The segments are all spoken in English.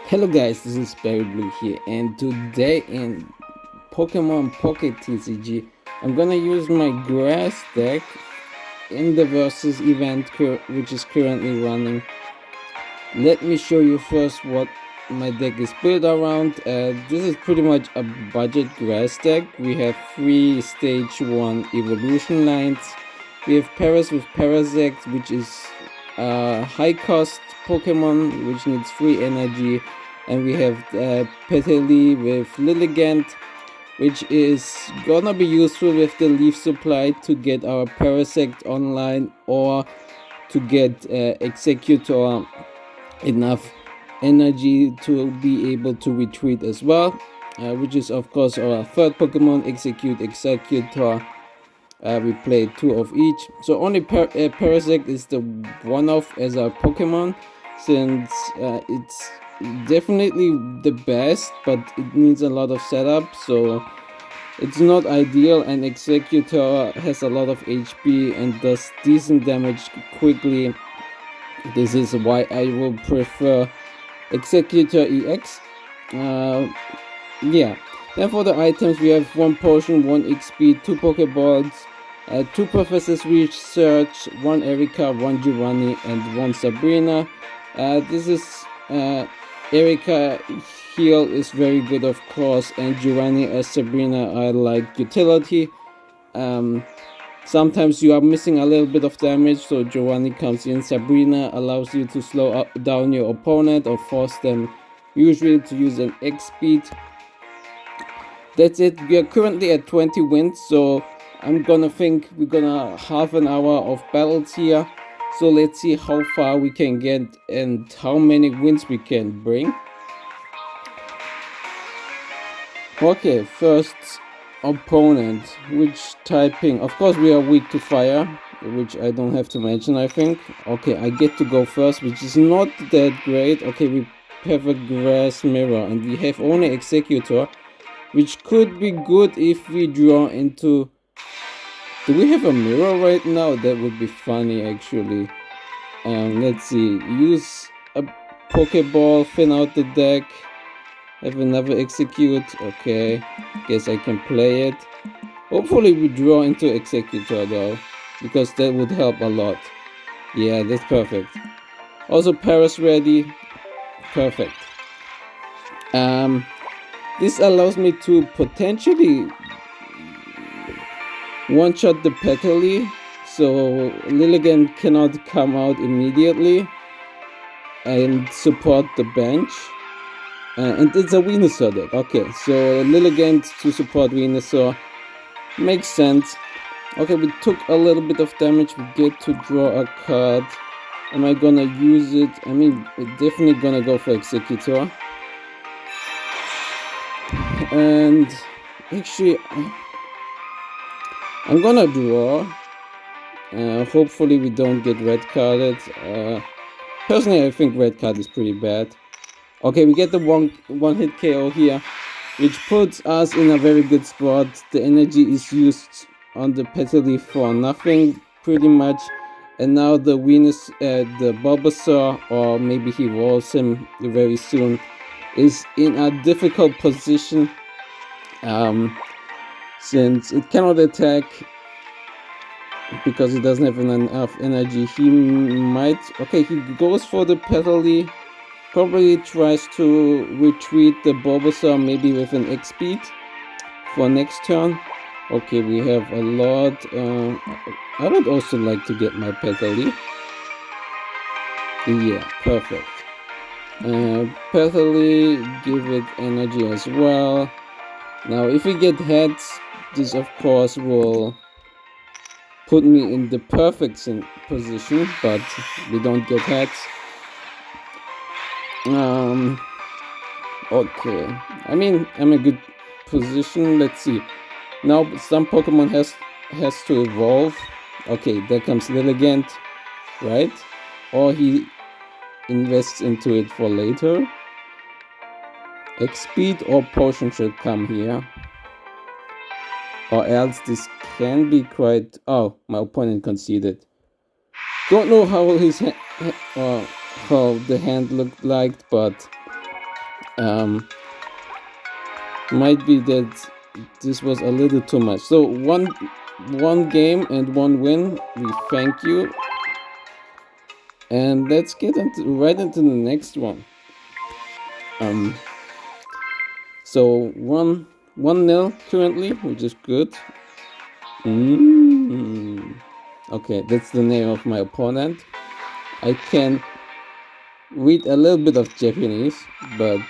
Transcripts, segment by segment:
Hello guys, this is Barry Blue here, and today in Pokemon Pocket TCG, I'm gonna use my grass deck in the versus event which is currently running. Let me show you first what my deck is built around. This is pretty much a budget grass deck. We have 3 stage 1 evolution lines. We have Paras with Parasect, which is a high cost Pokemon which needs free energy, and we have Petalii with Lilligant, which is gonna be useful with the leaf supply to get our Parasect online, or to get Executor enough energy to be able to retreat as well, which is of course our third Pokemon, Executor. We played 2 of each, so only Parasect is the one-off as a Pokemon, since it's definitely the best, but it needs a lot of setup, so it's not ideal, and Executor has a lot of HP and does decent damage quickly. This is why I will prefer Executor EX. Yeah. Then for the items, we have 1 potion, 1 XP, 2 Pokeballs, 2 Professor's Research, 1 Erika, 1 Giovanni, and 1 Sabrina. This is Erika heal is very good, of course, and Giovanni as Sabrina are like utility. Sometimes you are missing a little bit of damage, so Giovanni comes in. Sabrina allows you to slow down your opponent or force them usually to use an X speed. That's it. We are currently at 20 wins, so I'm gonna think we're gonna half an hour of battles here. So let's see how far we can get and how many wins we can bring. Okay, first opponent. Which typing? Of course we are weak to fire, which I don't have to mention, I think. Okay, I get to go first, which is not that great. Okay, we have a grass mirror and we have only Executor, which could be good if we draw into... Do we have a mirror right now? That would be funny, actually. Let's see. Use a Pokeball, thin out the deck. Have another Execute. Okay, guess I can play it. Hopefully we draw into Executor though, because that would help a lot. Yeah, that's perfect. Also Paras ready. Perfect. This allows me to potentially one-shot the Petalii, so Lilligant cannot come out immediately and support the bench. And it's a Venusaur deck. Okay, so Lilligant to support Venusaur makes sense. Okay, we took a little bit of damage. We get to draw a card. Am I gonna use it? I mean, we're definitely gonna go for Executor. And actually, I'm gonna draw. Hopefully we don't get red carded. Personally, I think red card is pretty bad. Okay, we get the one hit KO here, which puts us in a very good spot. The energy is used on the Petalii for nothing, pretty much. And now the the Bulbasaur, or maybe he rolls him very soon, is in a difficult position, since it cannot attack because it doesn't have enough energy. He might... Okay, he goes for the Petalii. Probably tries to retreat the Bulbasaur, maybe with an X speed for next turn. Okay, we have a lot. I would also like to get my Petalii. Yeah, perfect. Petalii, give it energy as well. Now, if we get heads, this of course will put me in the perfect position, but we don't get heads. Okay, I mean, I'm in a good position. Let's see. Now some Pokemon has to evolve. Okay, there comes Lilligant, right? Or he invests into it for later. X speed or potion should come here, or else this can be quite... Oh, my opponent conceded. Don't know how his how the hand looked like, but Might be that this was a little too much. So one game and one win. We thank you. And let's get right into the next one. So 1-0 currently, which is good. Okay, that's the name of my opponent. I can read a little bit of Japanese, but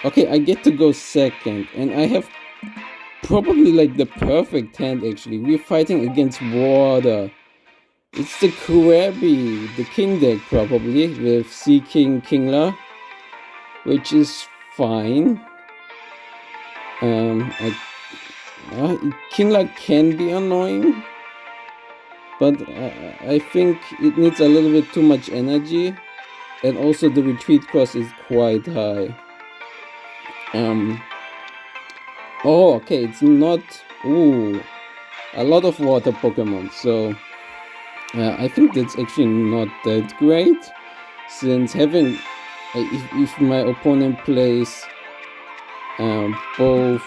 okay, I get to go second, and I have probably like the perfect hand actually. We're fighting against water. It's the Krabby, the king deck probably, with Sea King Kingler, which is fine. Kingler can be annoying, but I think it needs a little bit too much energy, and also the retreat cost is quite high. Oh, okay, it's not a lot of water Pokemon, so I think that's actually not that great, since having if my opponent plays both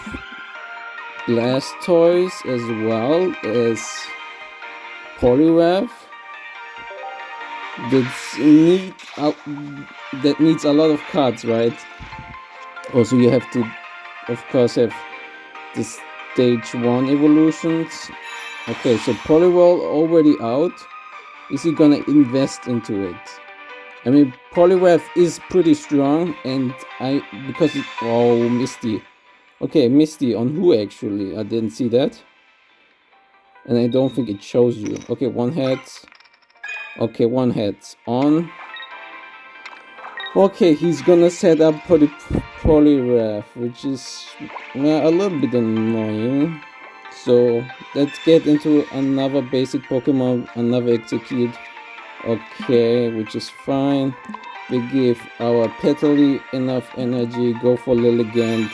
Blastoise as well as Poliwrath, that needs a lot of cards, right? Also, you have to, of course, have the stage 1 evolutions. Okay, so Poliwrath already out. Is he gonna invest into it? I mean, Poliwrath is pretty strong, and oh, Misty. Okay, Misty on who actually? I didn't see that. And I don't think it shows you. Okay, one head. Okay, one head's on. Okay, he's gonna set up for the Poliwrath, which is a little bit annoying. So let's get into another basic Pokemon, another Execute. Okay, which is fine. We give our Petal enough energy, go for Lilligant.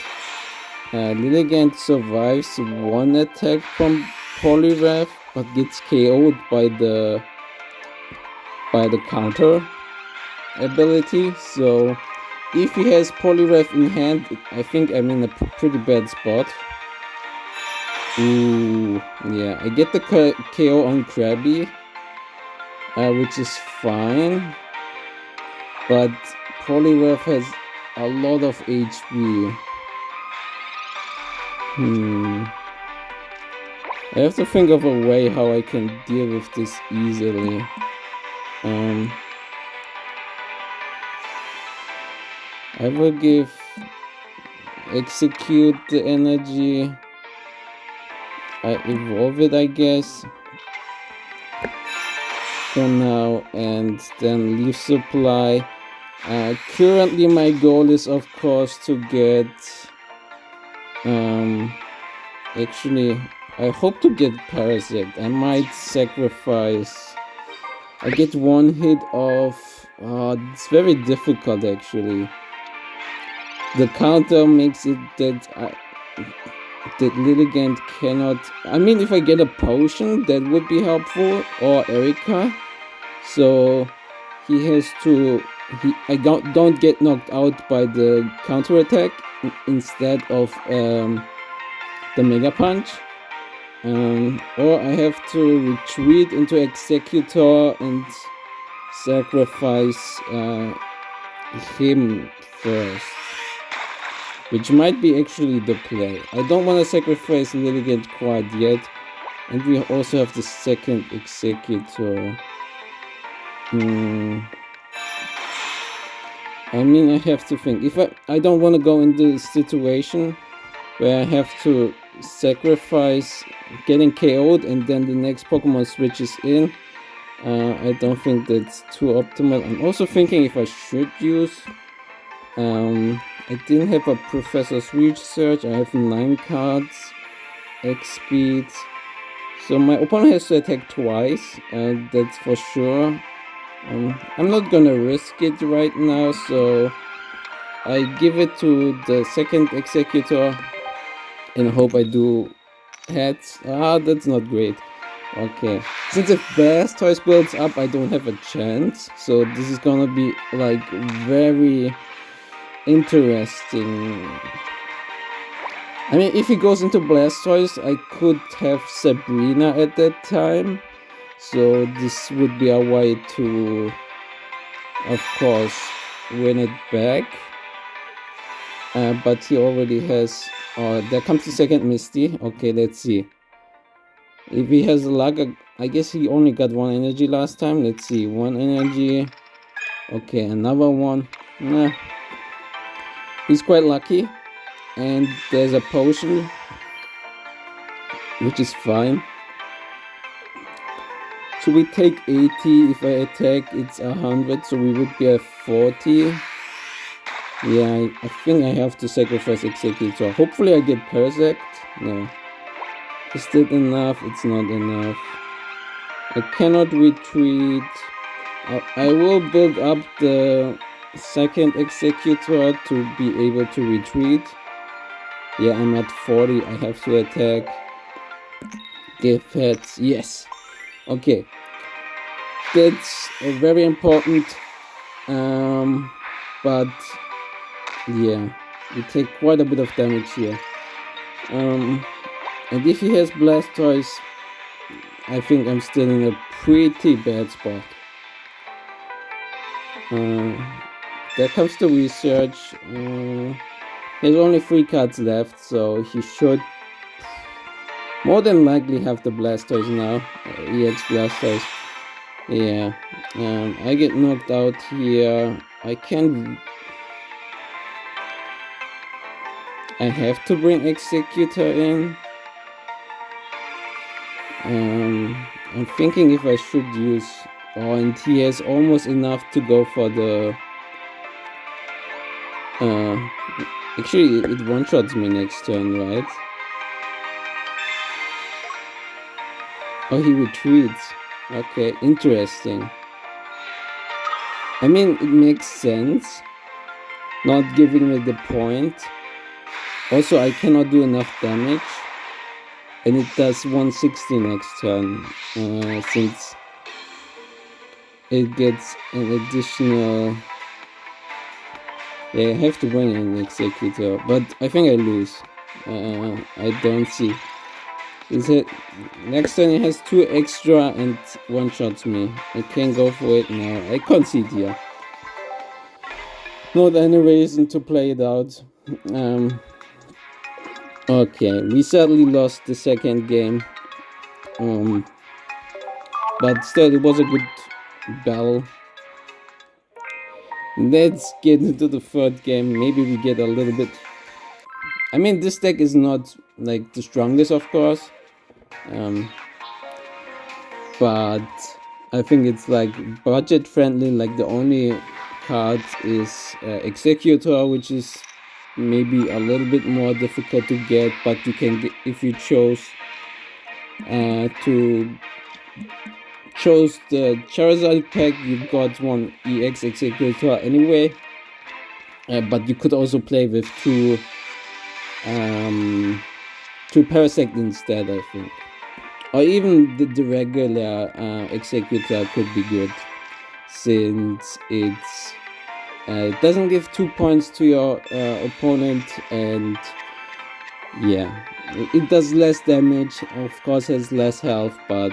Lilligant survives one attack from Poliwrath, but gets KO'd by the counter ability. So if he has Poliwrath in hand, I think I'm in a pretty bad spot. Ooh, yeah, I get the KO on Krabby, which is fine, but Poliwrath has a lot of HP. I have to think of a way how I can deal with this easily. I will give Execute the energy. I evolve it, I guess, for now, and then leave supply. Currently my goal is of course to get actually I hope to get Parasect. I might sacrifice. I get one hit of it's very difficult actually. The counter makes it that Lilligant cannot. I mean, if I get a potion, that would be helpful, or Erika. So he has to. I don't get knocked out by the counter attack instead of the Mega Punch, or I have to retreat into Executor and sacrifice him first. Which might be actually the play. I don't want to sacrifice Lilligant quite yet. And we also have the second Executor. I mean, I have to think. If I don't want to go into the situation where I have to sacrifice getting KO'd and then the next Pokemon switches in. I don't think that's too optimal. I'm also thinking if I should use... I didn't have a Professor's Research. I have 9 cards, X speed. So my opponent has to attack twice, that's for sure. I'm not gonna risk it right now, so I give it to the second Executor and hope I do heads. That's not great. Okay, since if Blastoise builds up, I don't have a chance. So this is gonna be like very interesting. I mean, if he goes into Blastoise, I could have Sabrina at that time. So this would be a way to, of course, win it back. But he already has... there comes the second Misty. Okay, let's see. If he has luck, I guess he only got one energy last time. Let's see, one energy. Okay, another one. Nah. He's quite lucky. And there's a potion, which is fine. So we take 80. If I attack, it's 100. So we would be at 40. Yeah, I think I have to sacrifice Executor. Hopefully I get Parasect. No. Is that enough? It's not enough. I cannot retreat. I will build up the second Executor to be able to retreat. Yeah, I'm at 40. I have to attack. Give heads. Yes. Okay. That's very important. But yeah, we take quite a bit of damage here. And if he has Blastoise, I think I'm still in a pretty bad spot. There comes the research. He has only 3 cards left, so he should more than likely have the Blastoise now. EX Blastoise. Yeah. I get knocked out here. I have to bring Executor in. I'm thinking if I should use... Oh, and he has almost enough to go for the... actually, it one-shots me next turn, right? Oh, he retreats. Okay, interesting. I mean, it makes sense. Not giving me the point. Also, I cannot do enough damage. And it does 160 next turn. Since it gets an additional... Yeah, I have to bring in an Executor. But I think I lose. I don't see. Is it next turn it has 2 extra and one-shots me. I can't go for it now. I concede here. Not any reason to play it out. Okay, we sadly lost the second game. But still, it was a good battle. Let's get into the third game. Maybe we get a little bit... I mean, this deck is not like the strongest, of course. But I think it's like budget friendly. Like the only card is Executor, which is maybe a little bit more difficult to get, but you can get if you chose the Charizard pack. You got one EX Executor anyway, but you could also play with two Parasect instead, I think. Or even the regular Executor could be good, since it doesn't give 2 points to your opponent, and yeah, it does less damage. Of course, has less health, but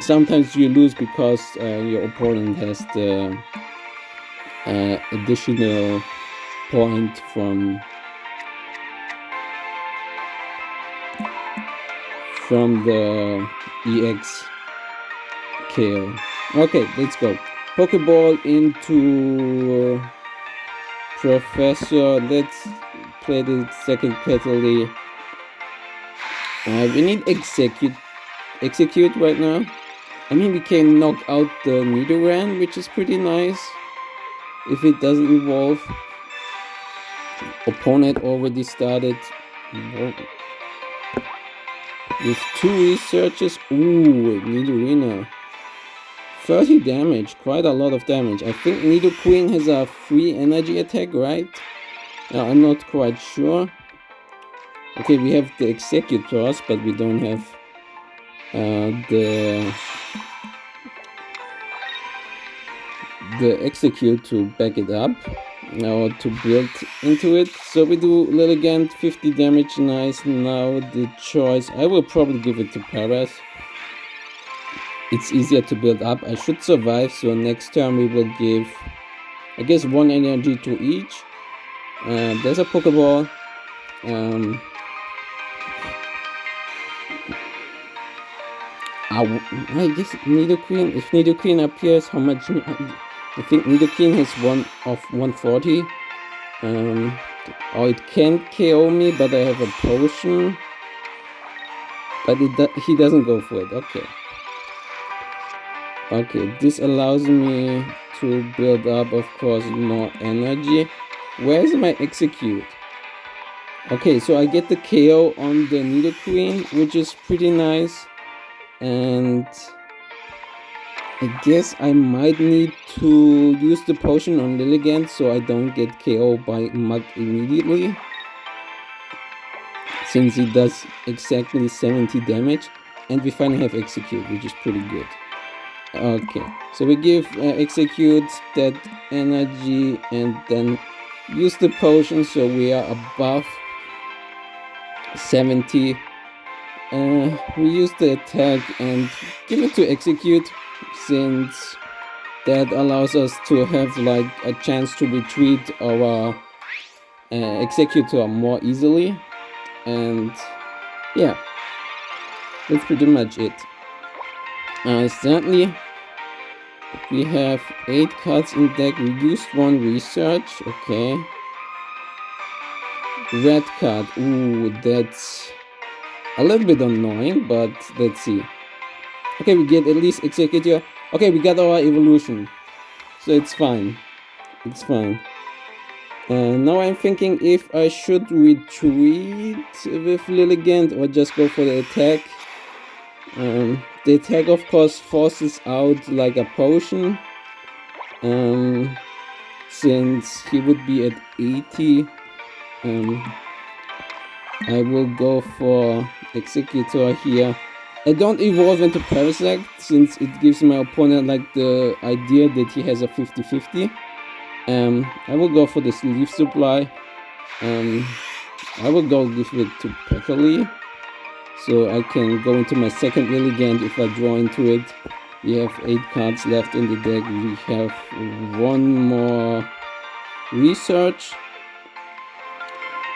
sometimes you lose because your opponent has the additional point from the EX KO. Okay, let's go. Pokeball into Professor. Let's play the second Petal. We need execute right now. I mean, we can knock out the Nidoran, which is pretty nice if it doesn't evolve. Opponent already started with 2 researches. Ooh, Nidorina. 30 damage, quite a lot of damage. I think Nidoqueen has a free energy attack, right? I'm not quite sure. Okay, we have the Executors, but we don't have the Execute to back it up, or to build into it. So we do Lilligant, 50 damage, nice. Now the choice, I will probably give it to Paras. It's easier to build up. I should survive, so next turn we will give, I guess, 1 energy to each. There's a Pokeball. I guess Nidoqueen, if Nidoqueen appears, how much? I think Nidoqueen has 1 of 140. Or it can't KO me, but I have a potion. But he doesn't go for it. Okay. Okay, this allows me to build up, of course, more energy. Where's my Execute? Okay, so I get the KO on the Nidoqueen, which is pretty nice. And I guess I might need to use the potion on Lilligant so I don't get KO by Mug immediately, since he does exactly 70 damage. And we finally have Execute, which is pretty good. Okay, so we give Execute that energy and then use the potion, so we are above 70. We use the attack and give it to Execute, since that allows us to have like a chance to retreat our Executor more easily. And yeah, that's pretty much it. Certainly we have 8 cards in deck. We used 1 research. Okay, red card. Ooh, that's a little bit annoying, but let's see. Okay, we get at least Executor. Okay, we got our evolution, so it's fine. It's fine. Now I'm thinking if I should retreat with Lilligant or just go for the attack. The attack, of course, forces out like a potion, since he would be at 80. I will go for Executor here. I don't evolve into Parasect, since it gives my opponent like the idea that he has a 50-50. I will go for the Sleeve Supply. I will go give it to Peckerly, so I can go into my second Lilligant if I draw into it. We have 8 cards left in the deck. We have 1 more research.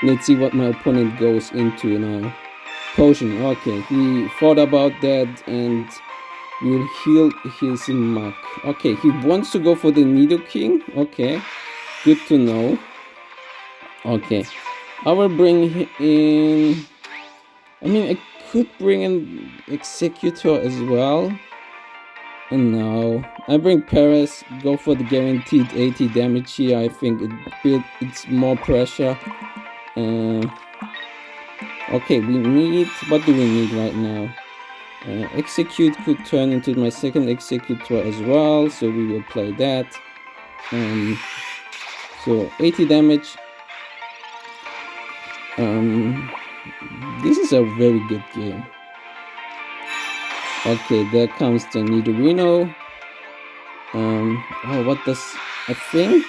Let's see what my opponent goes into now. Potion. Okay, he thought about that and will heal his Mug. Okay, he wants to go for the Nidoking. Okay, good to know. Okay, I will bring in, I mean, I could bring in Executor as well. And now I bring Paras, go for the guaranteed 80 damage here. I think it's more pressure. Okay, we need, what do we need right now? Execute could turn into my second Executor as well, so we will play that. So 80 damage. This is a very good game. Okay, there comes the Nidorino. Oh, what does, I think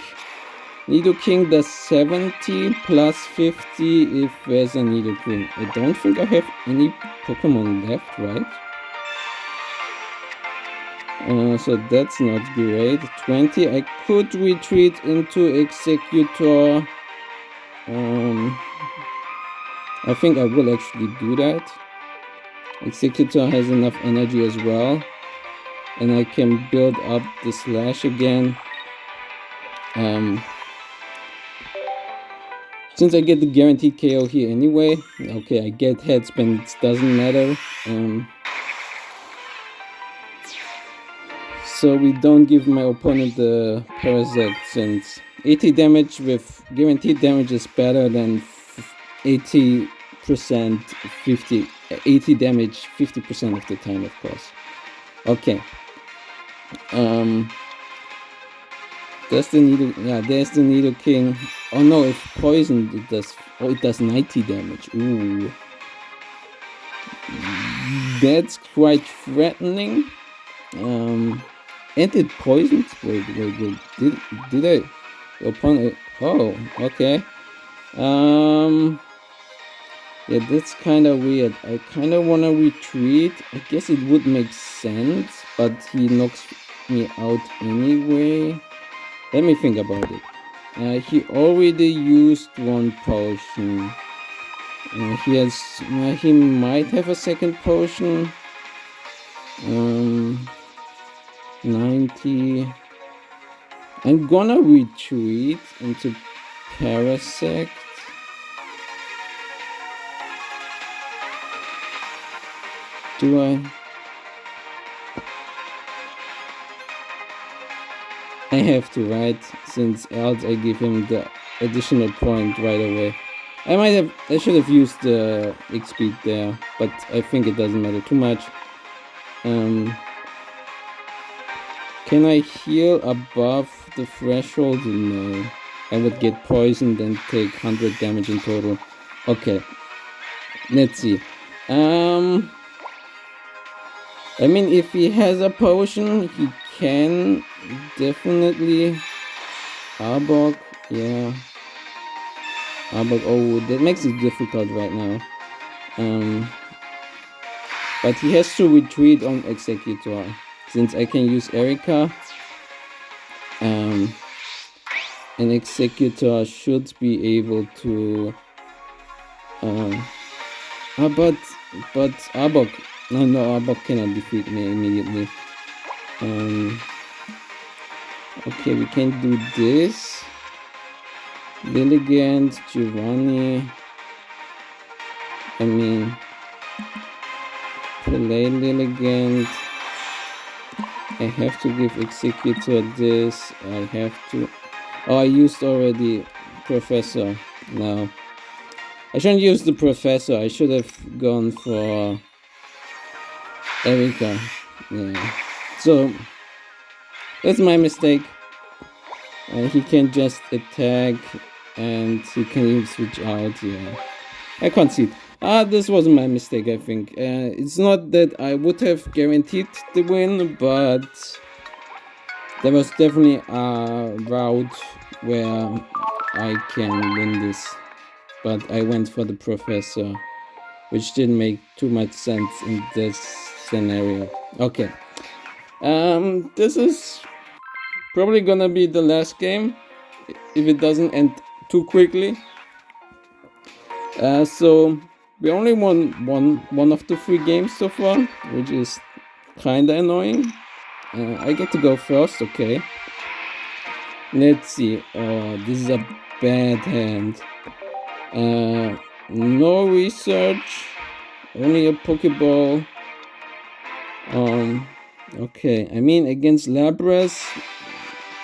Nidoking does 70 plus 50 if there's a Nidoking. I don't think I have any Pokemon left, right? So that's not great. 20. I could retreat into Executor. I think I will actually do that. Executor has enough energy as well, and I can build up the slash again. Since I get the guaranteed KO here anyway, okay, I get headspin, it doesn't matter. So we don't give my opponent the Parasect, since 80 damage with guaranteed damage is better than 80% 80 damage 50% of the time, of course. Okay. There's the Nidoking. Oh no, if poisoned it does, oh, it does 90 damage. Ooh. That's quite threatening. And it poisoned? Wait. Did I open it? Oh, okay. Yeah, that's kind of weird. I kind of want to retreat. I guess it would make sense, but he knocks me out anyway. Let me think about it. He already used one potion. He might have a second potion. 90. I'm gonna retreat into Parasect. Do I? I have to, right? Since else I give him the additional point right away. I should have used the XP there, but I think it doesn't matter too much. Can I heal above the threshold? No. I would get poisoned and take 100 damage in total. Okay. Let's see. I mean, if he has a potion, he can definitely Arbok, yeah. Arbok, oh, that makes it difficult right now. But he has to retreat on Executor, since I can use Erika. An Executor should be able to. But Arbok. No, Arbok cannot defeat me immediately. Okay, we can do this. Lilligant, Giovanni. I mean, play Lilligant. I have to give Executor this. I have to. Oh, I used already Professor. No. I shouldn't use the Professor. I should have gone for Erika. Yeah. So, that's my mistake. He can just attack and he can even switch out. Yeah. I can't see it. This was my mistake, I think. It's not that I would have guaranteed the win, but there was definitely a route where I can win this. But I went for the Professor, which didn't make too much sense in this scenario. Okay. This is probably gonna be the last game if it doesn't end too quickly. So we only won one of the 3 games so far, which is kinda annoying. I get to go first, okay. Let's see. Oh, this is a bad hand. No research, only a Pokeball. Okay, I mean, against Lapras,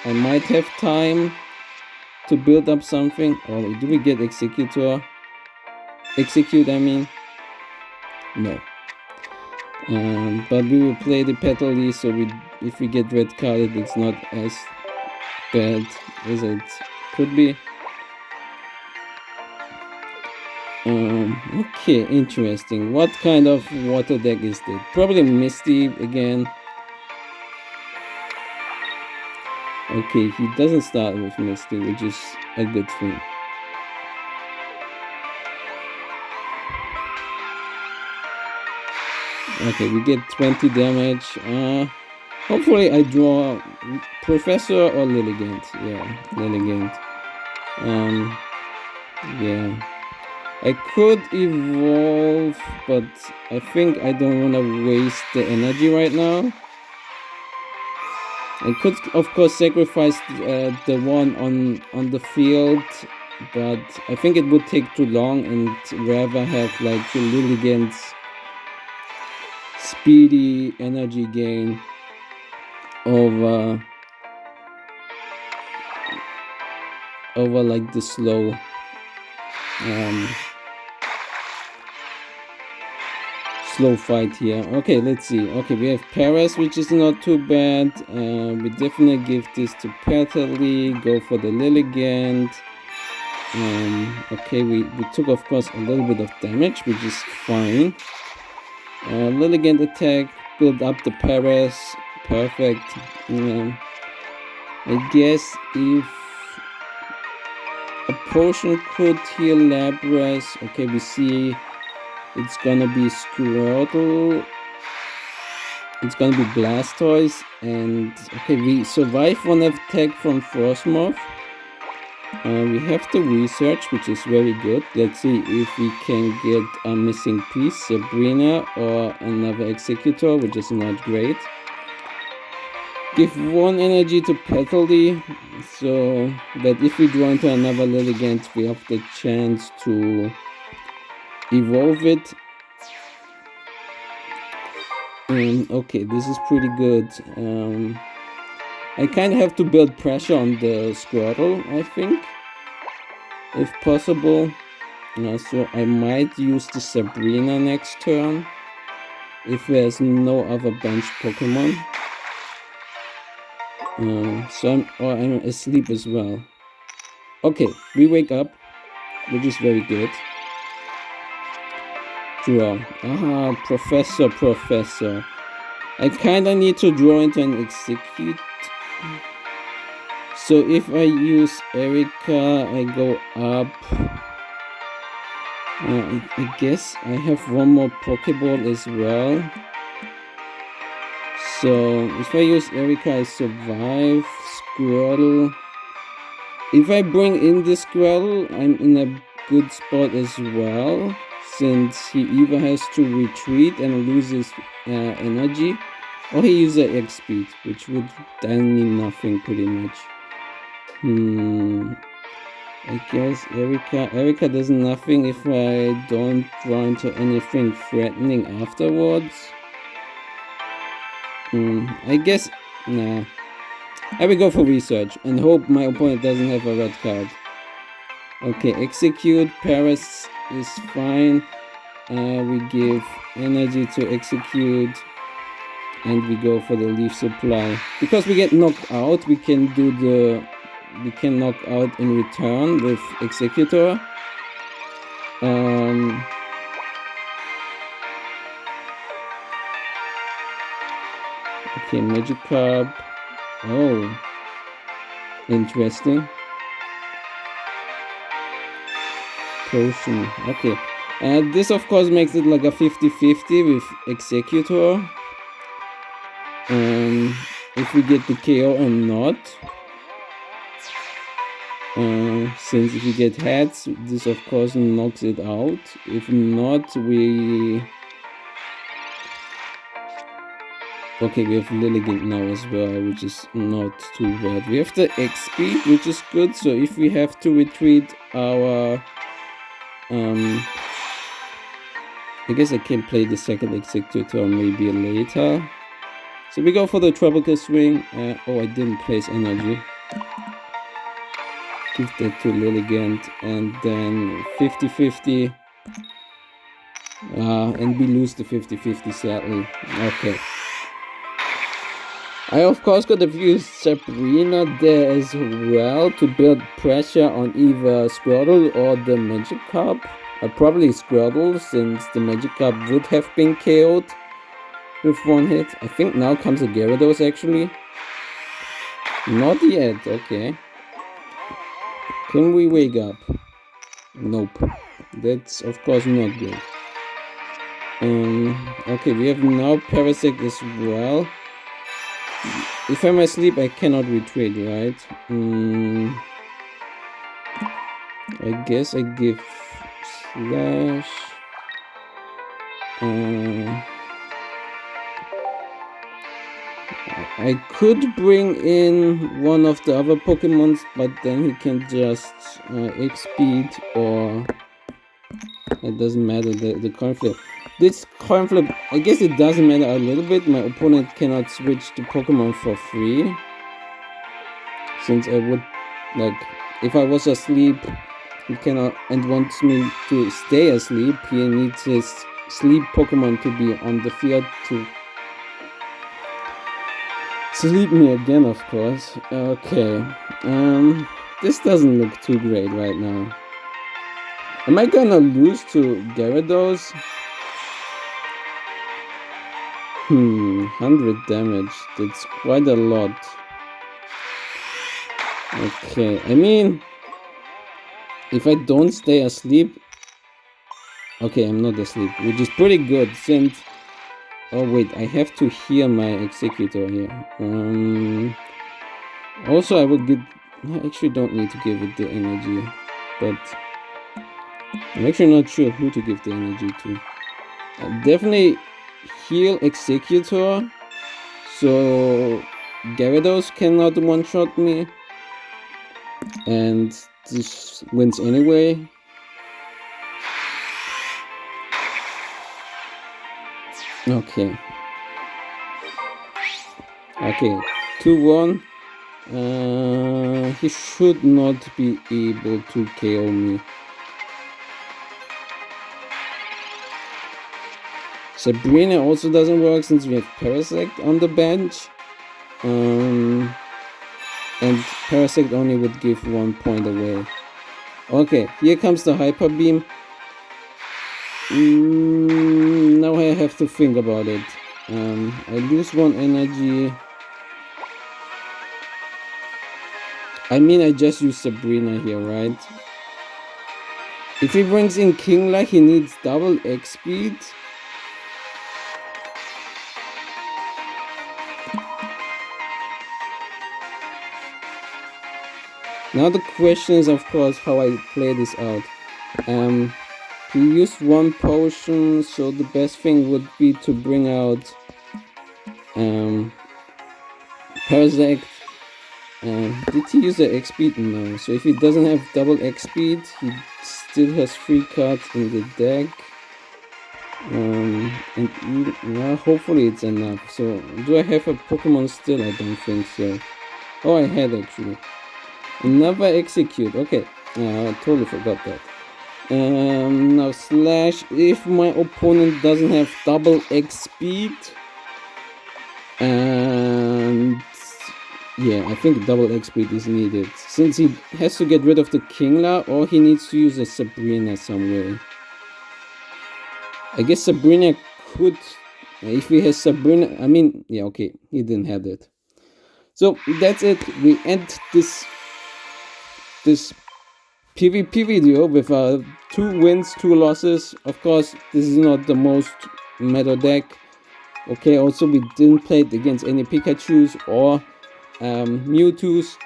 I might have time to build up something. Oh, do we get Executor? Execute, I mean. No. But we will play the Petal, so if we get red carded, it's not as bad as it could be. Okay, interesting. What kind of water deck is that? Probably Misty again. Okay, he doesn't start with Misty, which is a good thing. Okay, we get 20 damage. Hopefully I draw Professor or Lilligant. Yeah, Lilligant. Yeah. I could evolve, but I think I don't want to waste the energy right now. I could, of course, sacrifice the one on the field, but I think it would take too long and rather have like the Lilligant's speedy energy gain over like the slow. Slow fight here. Okay, let's see. Okay, we have Paras, which is not too bad. We definitely give this to Petally. Go for the Lilligant. Okay, we took, of course, a little bit of damage, which is fine. Lilligant attack, build up the Paras. perfect. I guess if a potion could heal Lapras, okay, we see it's gonna be Squirtle, it's gonna be Blastoise, and okay, we survive one attack from Frostmoth. We have the research, which is very good. Let's see if we can get a missing piece, Sabrina or another Executor, which is not great. Give 1 energy to Petaldy, so that if we draw into another Lilligant, we have the chance to evolve it. Okay, this is pretty good. I kind of have to build pressure on the Squirtle, I think, if possible. So I might use the Sabrina next turn, if there's no other bench Pokemon. So I'm asleep as well. Okay, we wake up, which is very good. Draw. Professor. I kinda need to draw into an Execute. So if I use Erika, I go up. I guess I have one more Pokeball as well. So if I use Erika, I survive. Squirtle. If I bring in the Squirtle, I'm in a good spot as well, since he either has to retreat and loses energy, or he uses X speed, which would then mean nothing pretty much. I guess Erika does nothing if I don't draw into anything threatening afterwards. I guess, nah. I will go for research and hope my opponent doesn't have a red card. Okay, Execute, Paras is fine. We give energy to Execute, and we go for the Leaf Supply. Because we get knocked out, we can knock out in return with Executor. Okay, Magikarp. Oh, interesting. Potion. Okay. This of course makes it like a 50-50 with Executor. If we get the KO or not. Since if we get heads, this of course knocks it out. If not, we... Okay, we have Lilligant now as well, which is not too bad. We have the X speed, which is good, so if we have to retreat our... I guess I can play the second Executor maybe later. So we go for the Tropical Swing. Oh, I didn't place energy. Give that to Lilligant, and then 50-50. And we lose the 50-50 sadly. Okay. I of course could have used Sabrina there as well to build pressure on either Squirtle or the Magikarp. Probably Squirtle, since the Magikarp would have been KO'd with one hit. I think now comes a Gyarados actually. Not yet, okay. Can we wake up? Nope. That's of course not good. Okay, we have now Parasect as well. If I'm asleep, I cannot retreat, right? I guess I give Slash. I could bring in one of the other Pokemons, but then he can just X-Speed, or it doesn't matter, the coin flip. This coin flip, I guess it doesn't matter a little bit. My opponent cannot switch the Pokemon for free, since I would, like, if I was asleep, he cannot, and wants me to stay asleep, he needs his sleep Pokemon to be on the field to sleep me again, of course. Okay, this doesn't look too great right now. Am I gonna lose to Gyarados? 100 damage. That's quite a lot. Okay, I mean, if I don't stay asleep... Okay, I'm not asleep, which is pretty good since... Oh wait, I have to heal my Executor here. Also, I would get... I actually don't need to give it the energy, but I'm actually not sure who to give the energy to. Definitely heal Executor, so Gyarados cannot one-shot me, and this wins anyway. Okay. Okay, 2-1. He should not be able to KO me. Sabrina also doesn't work since we have Parasect on the bench. And Parasect only would give 1 point away. Okay, here comes the Hyper Beam. Now I have to think about it. I lose 1 energy. I mean, I just use Sabrina here, right? If he brings in Kingler, he needs double X speed. Now the question is, of course, how I play this out. He used 1 potion, so the best thing would be to bring out Parasect. Did he use the X speed? No. So if he doesn't have double X speed, he still has 3 cards in the deck. And hopefully it's enough. So do I have a Pokemon still? I don't think so. Oh, I had actually. Another Execute. Okay. I totally forgot that. Now Slash. If my opponent doesn't have double X speed, and yeah, I think double X speed is needed since he has to get rid of the Kingler, or he needs to use a Sabrina somewhere. I guess Sabrina could, if he has Sabrina. I mean, yeah, okay, he didn't have it. So that's it. We end this PvP video with 2 wins, 2 losses. Of course, this is not the most meta deck. Okay, also we didn't play it against any Pikachus or Mewtwo's.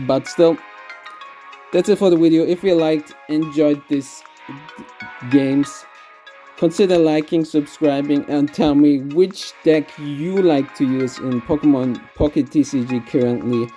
But still, that's it for the video. If you enjoyed this games, consider liking, subscribing, and tell me which deck you like to use in Pokemon Pocket TCG currently.